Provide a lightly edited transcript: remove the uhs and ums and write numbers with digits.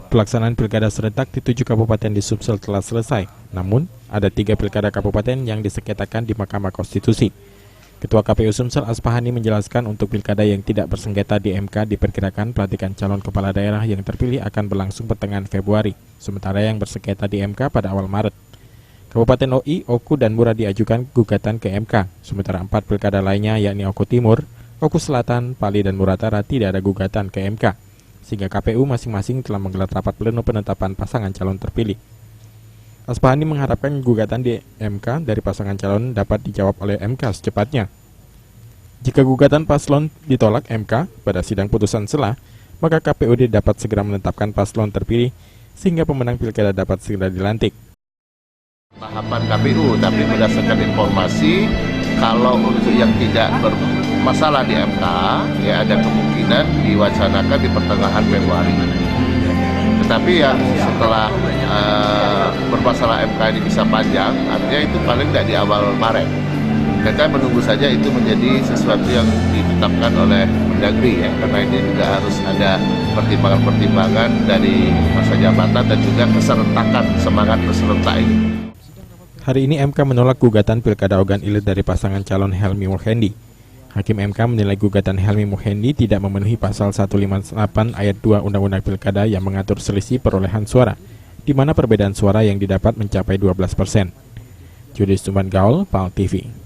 Pelaksanaan pilkada serentak di 7 kabupaten di Sumsel telah selesai. Namun, ada 3 pilkada kabupaten yang disengketakan di Mahkamah Konstitusi. Ketua KPU Sumsel Aspahani menjelaskan untuk pilkada yang tidak bersengketa di MK diperkirakan pelantikan calon kepala daerah yang terpilih akan berlangsung pertengahan Februari, sementara yang bersengketa di MK pada awal Maret. Kabupaten OI, Oku, dan Mura diajukan gugatan ke MK, sementara 4 pilkada lainnya yakni Oku Timur, Oku Selatan, Pali, dan Muratara tidak ada gugatan ke MK, sehingga KPU masing-masing telah menggelar rapat pleno penetapan pasangan calon terpilih. Aspahani mengharapkan gugatan di MK dari pasangan calon dapat dijawab oleh MK secepatnya. Jika gugatan paslon ditolak MK pada sidang putusan selah, maka KPUD dapat segera menetapkan paslon terpilih sehingga pemenang pilkada dapat segera dilantik. Tahapan KPU, tapi berdasarkan informasi, kalau untuk yang tidak bermasalah di MK, ya ada kemungkinan diwacanakan di pertengahan Februari. Tetapi ya setelah bermasalah MK ini bisa panjang, artinya itu paling tidak di awal Maret. Kita menunggu saja itu menjadi sesuatu yang ditetapkan oleh Mendagri, ya, karena ini juga harus ada pertimbangan-pertimbangan dari masa jabatan dan juga keserentakan, semangat peserta ini. Hari ini MK menolak gugatan pilkada Ogan Ilir dari pasangan calon Helmi Muhendi. Hakim MK menilai gugatan Helmi Muhendi tidak memenuhi pasal 158 ayat 2 Undang-Undang Pilkada yang mengatur selisih perolehan suara, di mana perbedaan suara yang didapat mencapai 12%. Judis Tuman Gaul, PAL TV.